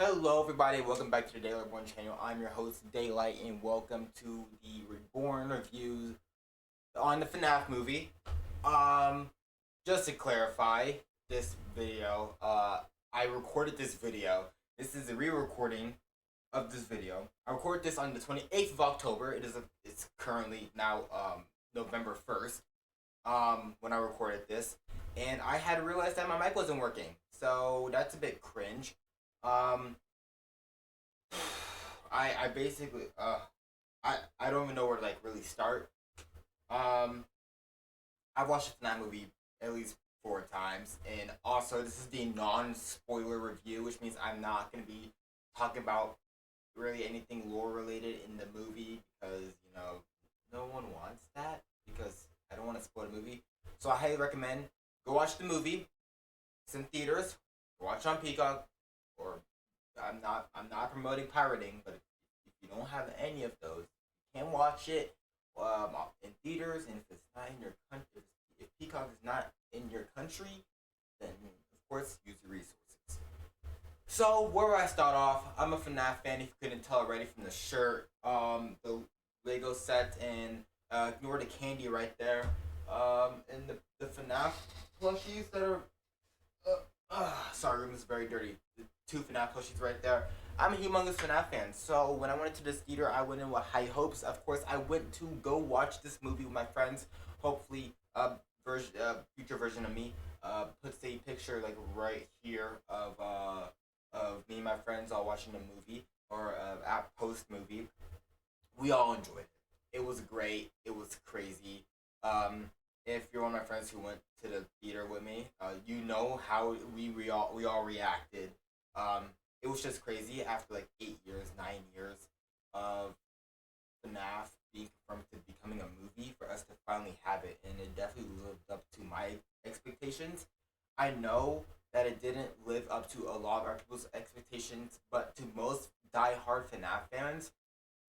Hello, everybody. Welcome back to the Daily Reborn channel. I'm your host, Daylight, and welcome to the Reborn reviews on the FNaF movie. Um, just to clarify, this video, I recorded this video. This is a re-recording of this video. I recorded this on the 28th of October. It's currently now November 1st. When I recorded this, and I had realized that my mic wasn't working, so that's a bit cringe. Um, I basically I don't even know where to like really start. Um, I've watched the FNaF movie at least 4 times, and also this is the non-spoiler review, which means I'm not gonna be talking about really anything lore related in the movie because no one wants that because I don't want to spoil the movie. So I highly recommend go watch the movie. It's in theaters. Watch on Peacock or I'm not promoting pirating, but if you don't have any of those, you can watch it in theaters. And if it's not in your country, if Peacock is not in your country, then of course use the resources. So where do I start off? I'm a FNaF fan. If you couldn't tell already from the shirt, the Lego set, and ignore the candy right there, and the FNaF plushies that are sorry, room is very dirty. The two FNaF plushies right there. I'm a humongous FNaF fan, so when I went into this theater, I went in with high hopes. Of course, I went to go watch this movie with my friends. Hopefully, future version of me puts a picture like right here of me and my friends all watching the movie or at post movie. We all enjoyed it. It was great. It was crazy. Um, if you're one of my friends who went to the theater with me, you know how we all reacted. Um, it was just crazy after like 8 years, 9 years of FNaF being confirmed to becoming a movie for us to finally have it, and it definitely lived up to my expectations. I know that it didn't live up to a lot of our people's expectations, but to most die-hard FNaF fans,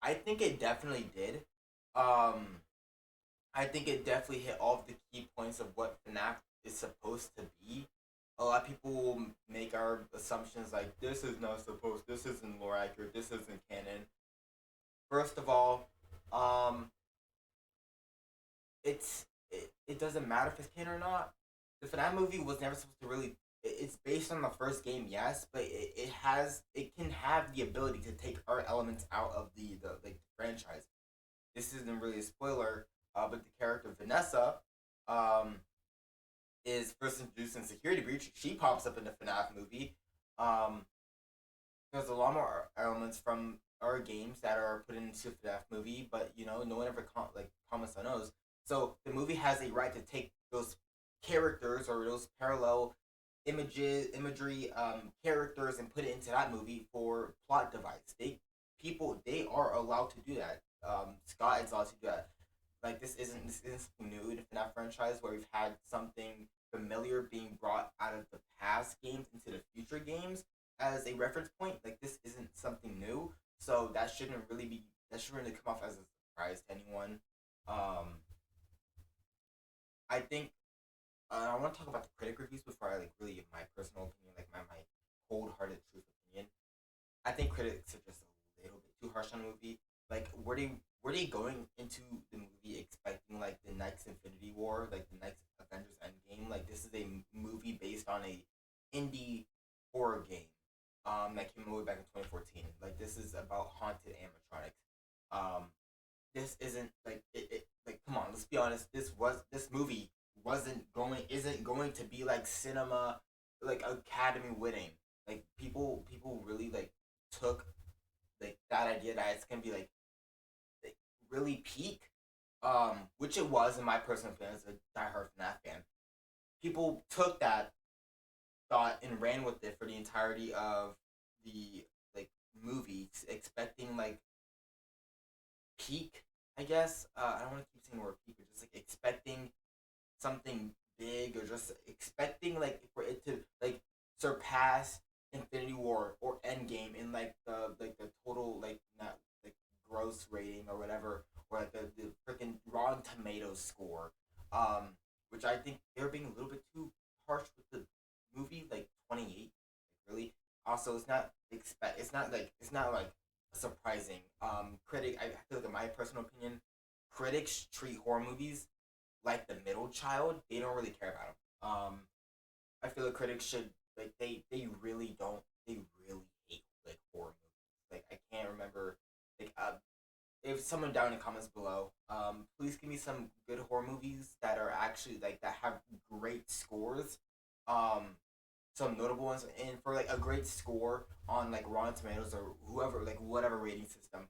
I think it definitely did. Um, I think it definitely hit all of the key points of what FNaF is supposed to be. A lot of people will make our assumptions like this is not supposed, this isn't lore accurate, this isn't canon. First of all, um, it doesn't matter if it's canon or not. The FNaF movie was never supposed to really. It's based on the first game, yes, but it can have the ability to take art elements out of the like the franchise. This isn't really a spoiler, but the character Vanessa, um, is first introduced in Security Breach. She pops up in the FNaF movie. Um, there's a lot more elements from our games that are put into the FNaF movie, but no one ever comments on those. So the movie has a right to take those characters or those parallel imagery, characters, and put it into that movie for plot device. They are allowed to do that. Scott is allowed to do that. Like this isn't something new in the FNaF franchise where we've had something familiar being brought out of the past games into the future games as a reference point. Like this isn't something new, so that shouldn't really come off as a surprise to anyone. Um, I think I want to talk about the critic reviews before I like really give my personal opinion, like my cold hearted truth opinion. I think critics are just a little bit too harsh on the movie. Like, were they going into the movie expecting like the next Infinity War, like the next Avengers Endgame? Like, this is a movie based on a indie horror game, that came away back in 2014. Like, this is about haunted animatronics. Um, this isn't like it. Like, come on, let's be honest. This movie isn't going to be like cinema, like Academy winning. Like people really like took like that idea that it's gonna be like really peak, which it was in my personal opinion as a diehard FNaF fan. People took that thought and ran with it for the entirety of the like movie, expecting like peak. I guess I don't want to keep saying the word peak, but just like expecting something big or just expecting like for it to like surpass Infinity War or Endgame in like the total like not like gross rating or whatever or like the freaking Rotten Tomatoes score, um, which I think they're being a little bit too harsh with the movie like 28, like really. Also, it's not like surprising. I feel like in my personal opinion, critics treat horror movies like the middle child. They don't really care about them. I feel like critics should like they really don't they really hate like horror movies. Like I can't remember like if someone down in the comments below, please give me some good horror movies that are actually like that have great scores. Um, some notable ones, and for like a great score on like Rotten Tomatoes or whoever like whatever rating system.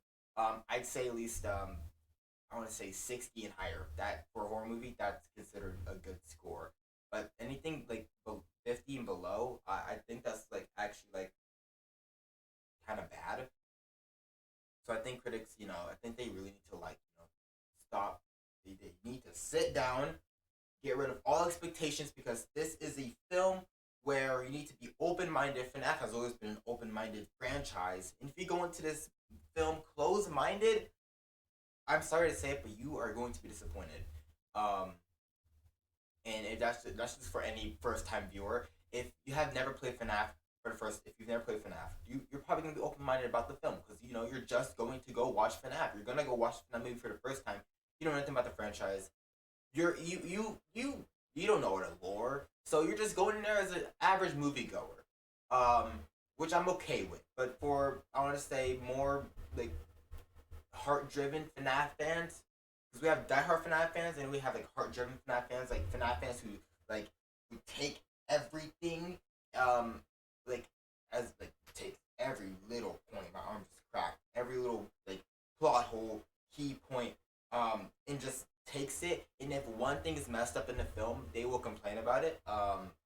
I'd say at least I want to say 60 and higher. That for a horror movie, that's considered a good score. But anything like 50 and below, I think that's like actually like kind of bad. So I think critics, I think they really need to like, stop. They need to sit down, get rid of all expectations because this is a film where you need to be open minded. FNaF has always been an open minded franchise. And if you go into this film closed minded, I'm sorry to say it, but you are going to be disappointed. Um, and that's just for any first time viewer. If you have never played FNaF if you've never played FNaF, you're probably gonna be open minded about the film because you're just going to go watch FNaF. You're gonna go watch FNaF movie for the first time. You don't know anything about the franchise. You don't know the lore, so you're just going in there as an average moviegoer, um, which I'm okay with. But for I want to say more like heart driven FNAF fans, because we have diehard FNAF fans and we have like heart driven FNAF fans, like FNAF fans like who take everything, um, like as like take every little point. My arm just cracked. Every little like plot hole, key point, and just takes it. And if one thing is messed up in the film, they will complain about it.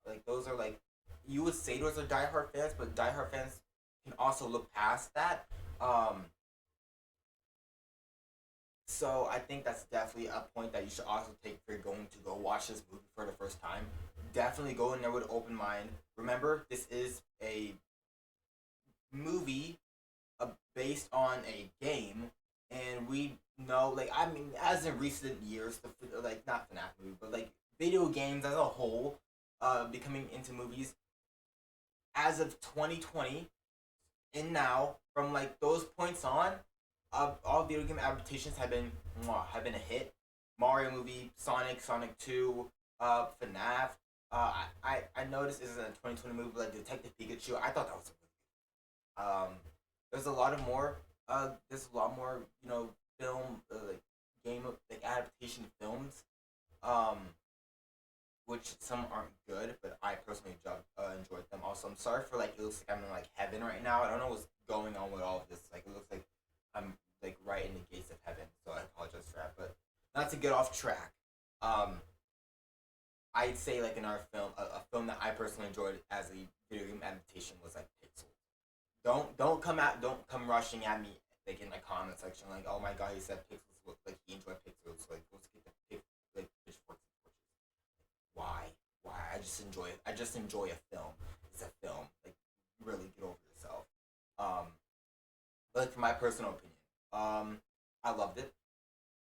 Like those are like you would say those are diehard fans, but diehard fans can also look past that. So I think that's definitely a point that you should also take if you're going to go watch this movie for the first time. Definitely go in there with an open mind. Remember, this is a movie based on a game, and we know, like, I mean, as in recent years, like not FNAF movie, but like video games as a whole, becoming into movies as of 2020 and now, from like those points on, all video game adaptations have been a hit. Mario movie, Sonic 2, FNAF. I noticed this is a 2020 movie like Detective Pikachu. I thought that was a movie. There's a lot of more. There's a lot more. Film like game like adaptation films. Um, which some aren't good, but I personally enjoyed them. Also, I'm sorry for like it looks like I'm in like heaven right now. I don't know what's going on with all of this. Like it looks like I'm like right in the gates of heaven. So I apologize for that. But not to get off track. Um, I'd say like another film, a film that I personally enjoyed as a video game adaptation was like Pixel. Don't come rushing at me like in the comment section like, oh my god, he said Pixels look like he enjoyed Pixels. Like let's get the like pitchforks and torches. Why? Why? I just enjoy a film. It's a film. Like really get over yourself. Um, but like, for my personal opinion, I loved it.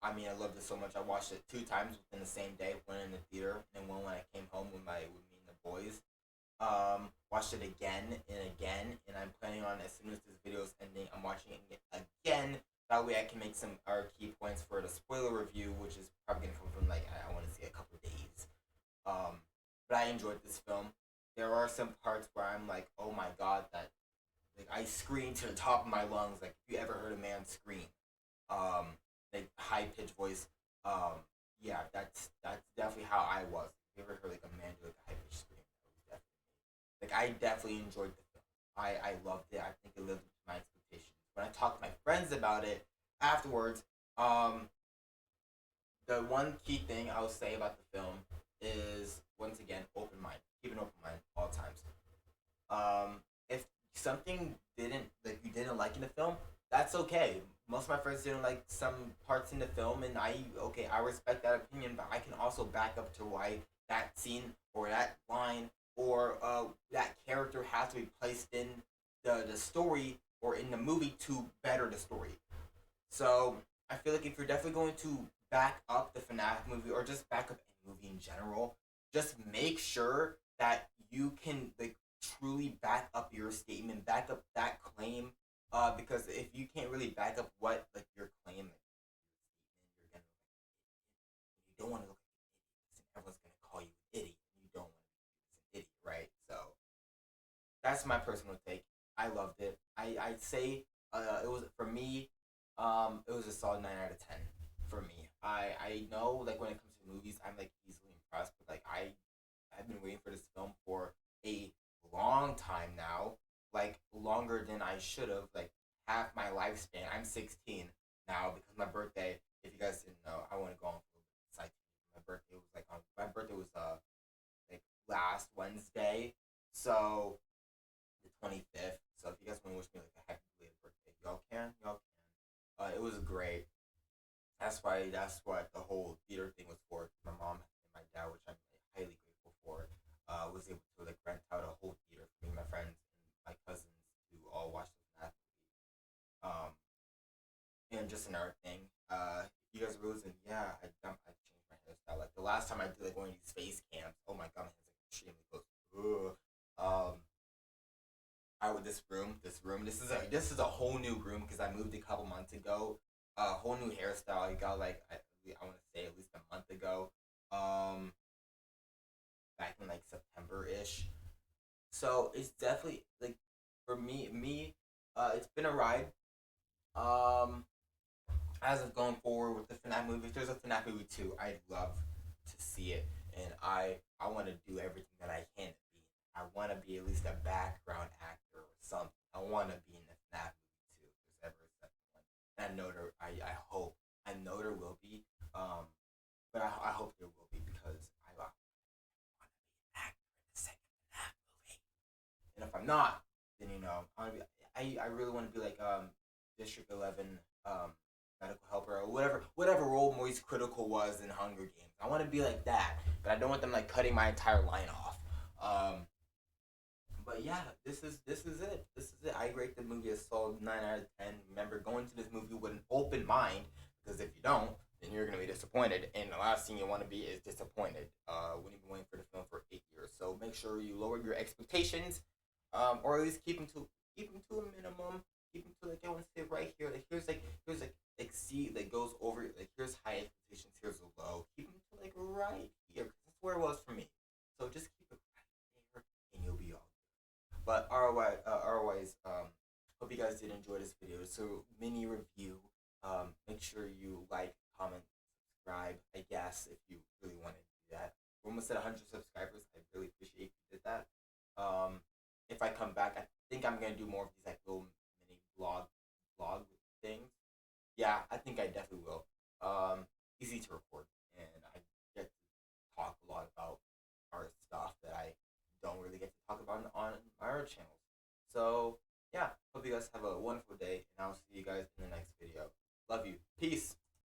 I mean, I loved it so much. I watched it two times within the same day. One in the theater, and one when I came home with me and the boys. Watched it again and again, and I'm planning on as soon as this video is ending, I'm watching it again. That way, I can make some our key points for the spoiler review, which is probably gonna come from like I want to say a couple of days. But I enjoyed this film. There are some parts where I'm like, oh my god, that like I screamed to the top of my lungs. Like if you ever heard a man scream, um, like high pitched voice, yeah, that's definitely how I was. If you ever heard like a man do like a high pitched scream, that was definitely like I definitely enjoyed the film. I loved it. I think it lived up to my expectations. When I talked to my friends about it afterwards, the one key thing I will say about the film is once again open mind. Keep an open mind all times. If something you didn't like in the film, that's okay. Most of my friends didn't like some parts in the film, and I respect that opinion, but I can also back up to why that scene or that line or that character has to be placed in the story or in the movie to better the story. So I feel like if you're definitely going to back up the FNAF movie or just back up any movie in general, just make sure that you can like truly back up your statement, back up that claim. Because if you can't really back up what like your claim, like, your statement, you don't want to look like an idiot, and everyone's gonna call you an idiot, and you don't want to be an idiot, right? So that's my personal take. I loved it. I'd say it was for me. It was a solid 9 out of 10 for me. I know like when it comes to movies, I'm like easily impressed, but like I've been waiting for this film for a long time now, like longer than I should have, like half my lifespan. I'm 16 now because my birthday. If you guys didn't know, I want to go on for a side. My birthday was like on my birthday was like last Wednesday, so the 25th. So if you guys want to wish me like a happy belated birthday, y'all can. It was great. That's what the whole theater thing was for. My mom and my dad, which I'm like, highly grateful for, was able to like rent out a whole theater for me, my friends, and my cousins to all watch the FNaF movie. Um, and just another thing, if you guys are losing, yeah, I changed my hairstyle. Like the last time I did like one of these face cams, oh my god, my hair's like extremely close. Ugh. I with this is a whole new room because I moved a couple months ago. A whole new hairstyle. I got like I want to say at least a month ago. Um, back in like September ish. So it's definitely like for me. It's been a ride. Um, as of going forward with the FNaF movie, if there's a FNaF movie too, I'd love to see it, and I want to do everything that I can to be. I want to be at least a background actor or something. I want to be in the FNaF movie too, if there's ever a second one. And I know there. I know there will be. But I hope there will be because I want to be an actor in the second FNaF movie. And if I'm not, then I really want to be like District 11 medical helper or whatever role Maurice Critical was in Hunger Games. I want to be like that, but I don't want them like cutting my entire line off. But yeah, this is it. This is it. I rate the movie a solid 9 out of 10. Remember, going to this movie with an open mind because if you don't, then you're gonna be disappointed, and the last thing you want to be is disappointed. When you've been waiting for the film for 8 years, so make sure you lower your expectations, or at least keep them to a minimum. Keep them to like I want to say right here. Like here's like see that goes over like here's high expectations, here's a low. Keep them to like right here. 'Cause that's where it was for me. So just keep it right there, and you'll be all good. But otherwise, hope you guys did enjoy this video. So mini review. Make sure you like, comment, subscribe. I guess if you really want to do that. We're almost at 100 subscribers. I really appreciate if you did that. If I come back, I think I'm gonna do more of these like little mini vlog things. Yeah, I think I definitely will. Easy to record, and I get to talk a lot about art stuff that I don't really get to talk about on my other channels. So yeah, hope you guys have a wonderful day, and I'll see you guys in the next video. Love you. Peace.